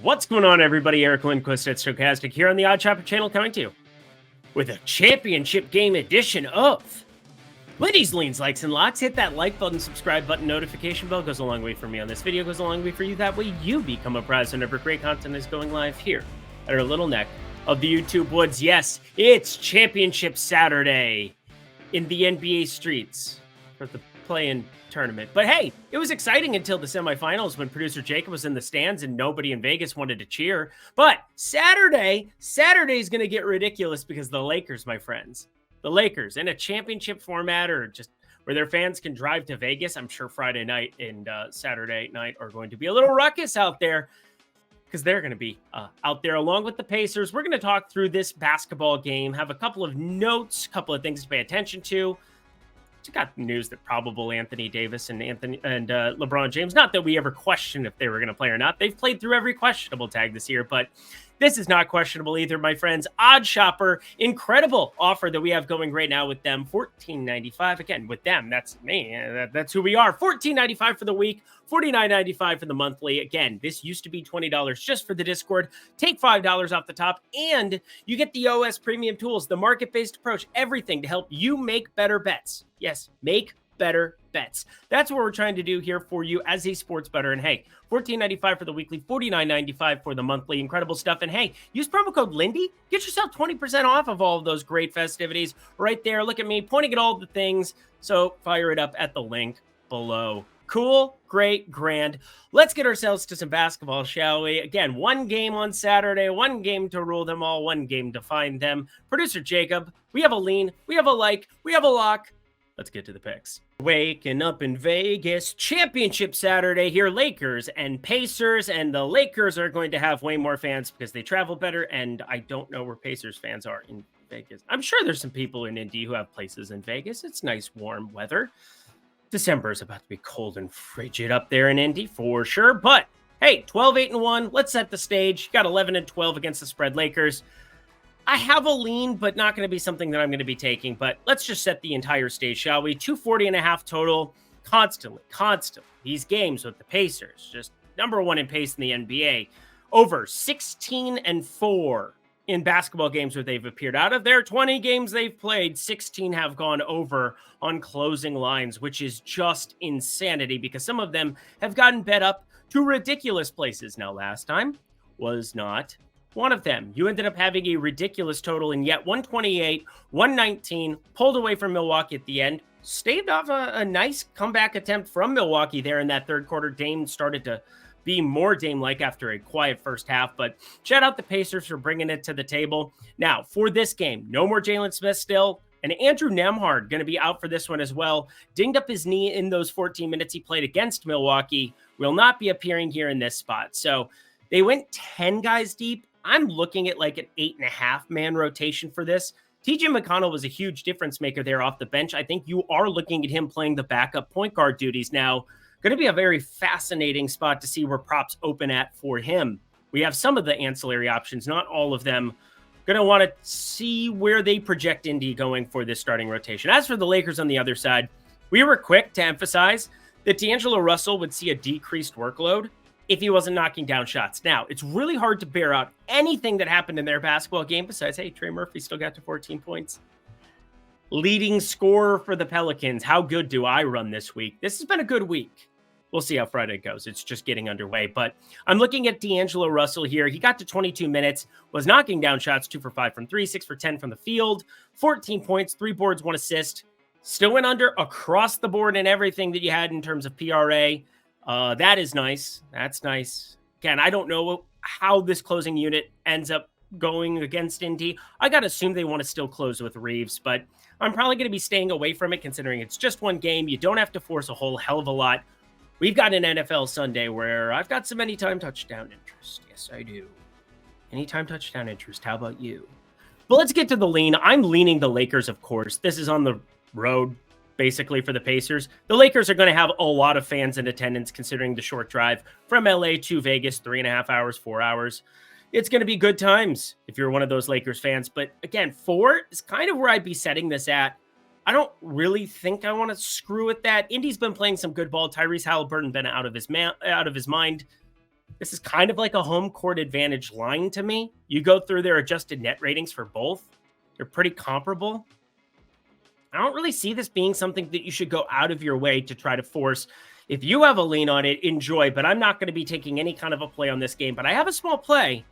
What's going on, everybody? Eric Lindquist at Stochastic here on the Odd Shopper channel, coming to you with a championship game edition of Lindy's Leans, Likes, and Locks. Hit that like button, subscribe button, notification bell. Goes a long way for me on this video, goes a long way for you. That way you become apprised whenever great content is going live here at our little neck of the YouTube woods. Yes, it's Championship Saturday in the NBA streets for the play-in tournament. But hey, it was exciting until the semifinals when producer Jacob was in the stands and nobody in Vegas wanted to cheer. But Saturday's going to get ridiculous because the Lakers, my friends, the Lakers in a championship format, or just where their fans can drive to Vegas. I'm sure Friday night and Saturday night are going to be a little ruckus out there because they're going to be out there along with the Pacers. We're going to talk through this basketball game, have a couple of notes, couple of things to pay attention to. Got news that probable Anthony Davis and LeBron James, not that we ever questioned if they were going to play or not. They've played through every questionable tag this year, but this is not questionable either, my friends. Odd Shopper, incredible offer that we have going right now with them. $14.95. Again, with them, that's me. That's who we are. $14.95 for the week, $49.95 for the monthly. Again, this used to be $20 just for the Discord. Take $5 off the top, and you get the OS premium tools, the market-based approach, everything to help you make better bets. Yes, make better bets. That's what we're trying to do here for you as a sports bettor. And hey, $14.95 for the weekly, $49.95 for the monthly. Incredible stuff. And hey, use promo code Lindy. Get yourself 20% off of all of those great festivities right there. Look at me pointing at all the things. So fire it up at the link below. Cool, great, grand. Let's get ourselves to some basketball, shall we? Again, one game on Saturday, one game to rule them all, one game to find them. Producer Jacob, we have a lean, we have a like, we have a lock. Let's get to the picks. Waking up in Vegas, championship Saturday here, Lakers and Pacers, and the Lakers are going to have way more fans because they travel better, and I don't know where Pacers fans are in Vegas. I'm sure there's some people in Indy who have places in Vegas. It's nice, warm weather. December is about to be cold and frigid up there in Indy for sure, but hey, 12-8-1, let's set the stage. You got 11-12 against the spread Lakers. I have a lean, but not going to be something that I'm going to be taking. But let's just set the entire stage, shall we? 240.5 total, constantly. These games with the Pacers, just number one in pace in the NBA. Over 16-4 in basketball games where they've appeared. Out of their 20 games they've played, 16 have gone over on closing lines, which is just insanity because some of them have gotten bet up to ridiculous places. Now, last time was not one of them. You ended up having a ridiculous total, and yet 128, 119, pulled away from Milwaukee at the end, staved off a nice comeback attempt from Milwaukee there in that third quarter. Dame started to be more Dame-like after a quiet first half, but shout out the Pacers for bringing it to the table. Now, for this game, no more Jalen Smith still, and Andrew Nembhard going to be out for this one as well. Dinged up his knee in those 14 minutes he played against Milwaukee. Will not be appearing here in this spot. So they went 10 guys deep. I'm looking at like an 8.5-man rotation for this. TJ McConnell was a huge difference maker there off the bench. I think you are looking at him playing the backup point guard duties now. Going to be a very fascinating spot to see where props open at for him. We have some of the ancillary options, not all of them. Going to want to see where they project Indy going for this starting rotation. As for the Lakers on the other side, we were quick to emphasize that D'Angelo Russell would see a decreased workload if he wasn't knocking down shots. Now, it's really hard to bear out anything that happened in their basketball game besides, hey, Trey Murphy still got to 14 points. Leading scorer for the Pelicans. How good do I run this week? This has been a good week. We'll see how Friday goes. It's just getting underway. But I'm looking at D'Angelo Russell here. He got to 22 minutes, was knocking down shots, 2 for 5 from 3, 6 for 10 from the field, 14 points, 3 boards, 1 assist. Still went under across the board in everything that you had in terms of PRA. That is nice. That's nice. Again, I don't know how this closing unit ends up going against Indy. I got to assume they want to still close with Reeves, but I'm probably going to be staying away from it considering it's just one game. You don't have to force a whole hell of a lot. We've got an NFL Sunday where I've got some anytime touchdown interest. Yes, I do. Anytime touchdown interest. How about you? But let's get to the lean. I'm leaning the Lakers, of course. This is on the road, basically, for the Pacers. The Lakers are going to have a lot of fans in attendance considering the short drive from LA to Vegas, 3.5 hours, 4 hours. It's going to be good times if you're one of those Lakers fans. But again, 4 is kind of where I'd be setting this at. I don't really think I want to screw with that. Indy's been playing some good ball. Tyrese Halliburton been out of his mind. This is kind of like a home court advantage line to me. You go through their adjusted net ratings for both. They're pretty comparable. I don't really see this being something that you should go out of your way to try to force. If you have a lean on it, enjoy, but I'm not going to be taking any kind of a play on this game. But I have a small play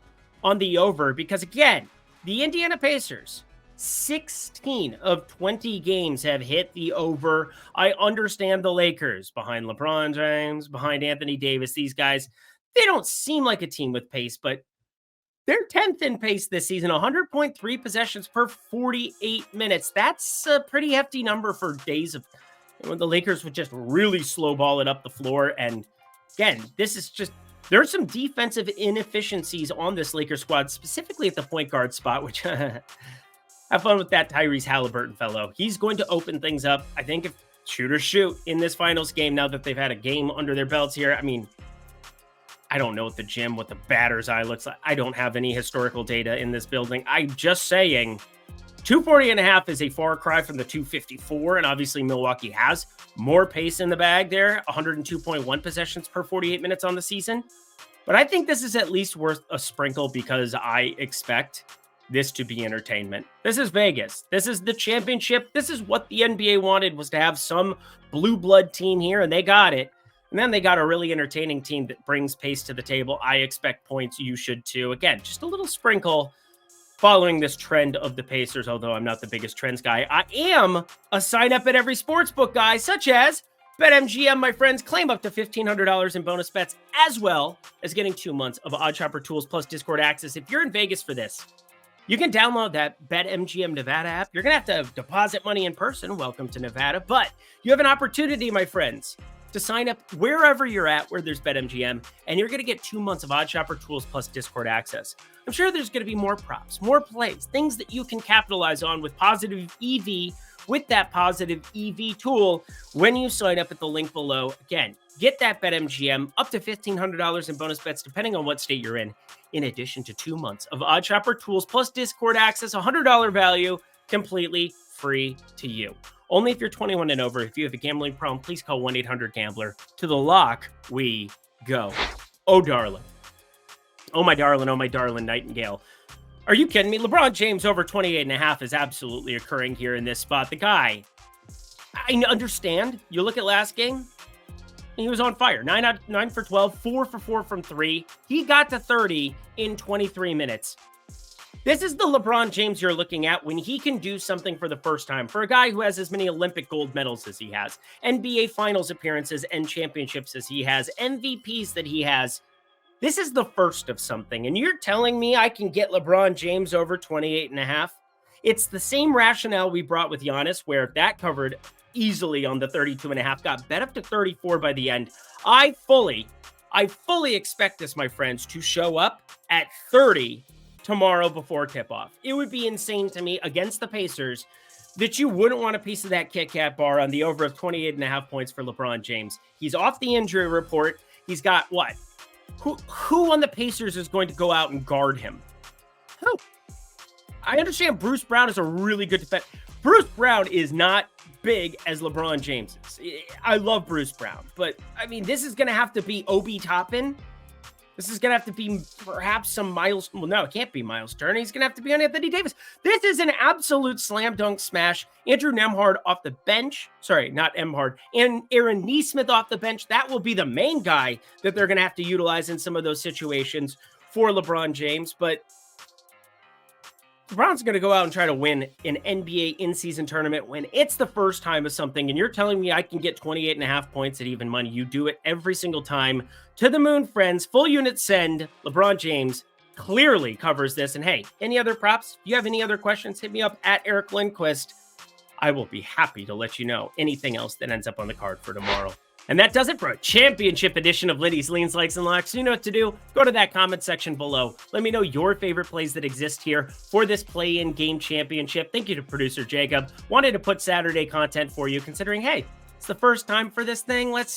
on the over because, again, the Indiana Pacers, 16 of 20 games have hit the over. I understand the Lakers behind LeBron James, behind Anthony Davis. These guys, they don't seem like a team with pace, but they're 10th in pace this season, 100.3 possessions per 48 minutes. That's a pretty hefty number for days of when the Lakers would just really slow ball it up the floor. And again, this is just, there's some defensive inefficiencies on this Lakers squad, specifically at the point guard spot, which have fun with that Tyrese Halliburton fellow. He's going to open things up. I think if shooters shoot in this finals game, now that they've had a game under their belts here, I mean, I don't know what the batter's eye looks like. I don't have any historical data in this building. I'm just saying 240.5 is a far cry from the 254. And obviously Milwaukee has more pace in the bag there. 102.1 possessions per 48 minutes on the season. But I think this is at least worth a sprinkle because I expect this to be entertainment. This is Vegas. This is the championship. This is what the NBA wanted, was to have some blue blood team here, and they got it. And then they got a really entertaining team that brings pace to the table. I expect points. You should too. Again, just a little sprinkle following this trend of the Pacers, although I'm not the biggest trends guy. I am a sign up at every sportsbook guy, such as BetMGM, my friends. Claim up to $1,500 in bonus bets, as well as getting 2 months of OddsShopper tools plus Discord access. If you're in Vegas for this, you can download that BetMGM Nevada app. You're going to have to deposit money in person. Welcome to Nevada. But you have an opportunity, my friends, to sign up wherever you're at, where there's BetMGM, and you're going to get 2 months of OddsShopper tools plus Discord access. I'm sure there's going to be more props, more plays, things that you can capitalize on with positive EV, with that positive EV tool when you sign up at the link below. Again, get that BetMGM up to $1,500 in bonus bets, depending on what state you're in addition to 2 months of OddsShopper tools plus Discord access, $100 value, completely free to you. Only if you're 21 and over. If you have a gambling problem, please call 1-800-GAMBLER. To the lock we go. Oh, darling. Oh, my darling Nightingale. Are you kidding me? LeBron James over 28.5 is absolutely occurring here in this spot. The guy, I understand. You look at last game, he was on fire. 9 for 12, 4 for 4 from 3. He got to 30 in 23 minutes. This is the LeBron James you're looking at when he can do something for the first time. For a guy who has as many Olympic gold medals as he has, NBA Finals appearances and championships as he has, MVPs that he has, this is the first of something. And you're telling me I can get LeBron James over 28.5? It's the same rationale we brought with Giannis, where that covered easily on the 32.5, got bet up to 34 by the end. I fully expect this, my friends, to show up at 30 tomorrow before tip-off. It would be insane to me against the Pacers that you wouldn't want a piece of that Kit Kat bar on the over of 28.5 points for LeBron James. He's off the injury report. He's got what? Who on the Pacers is going to go out and guard him? Who? I understand Bruce Brown is a really good defense. Bruce Brown is not big as LeBron James is. I love Bruce Brown, but I mean, this is going to have to be Obi Toppin. This is going to have to be perhaps some Miles. Well, no, it can't be Miles Turner. He's going to have to be on Anthony Davis. This is an absolute slam dunk smash. Andrew Nembhard off the bench. Sorry, not Nembhard. And Aaron Nesmith off the bench. That will be the main guy that they're going to have to utilize in some of those situations for LeBron James. But LeBron's going to go out and try to win an NBA in-season tournament when it's the first time of something, and you're telling me I can get 28.5 points at even money. You do it every single time. To the moon, friends. Full unit send. LeBron James clearly covers this. And hey, any other props? If you have any other questions, hit me up at Eric Lindquist. I will be happy to let you know anything else that ends up on the card for tomorrow. And that does it for a championship edition of Lindy's Leans, Likes, and Locks. You know what to do. Go to that comment section below. Let me know your favorite plays that exist here for this play-in game championship. Thank you to producer Jacob. Wanted to put Saturday content for you, considering, hey, it's the first time for this thing. Let's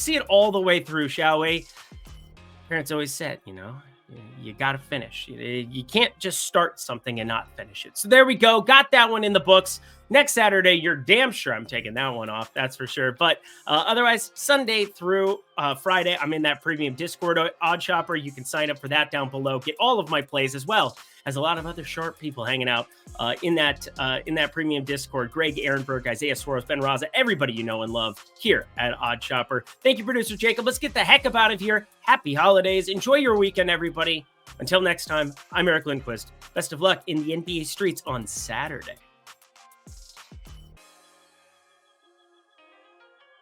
see it all the way through, shall we? Parents always said, you know, You got to finish. You can't just start something and not finish it. So there we go. Got that one in the books. Next Saturday, you're damn sure I'm taking that one off. That's for sure. But otherwise, Sunday through Friday, I'm in that premium Discord Odd Shopper. You can sign up for that down below. Get all of my plays as well as a lot of other sharp people hanging out in that premium Discord. Greg Ehrenberg, Isaiah Suarez, Ben Raza, everybody you know and love here at Odd Shopper. Thank you, producer Jacob. Let's get the heck up out of here. Happy holidays. Enjoy your weekend, everybody. Until next time, I'm Eric Lindquist. Best of luck in the NBA streets on Saturday.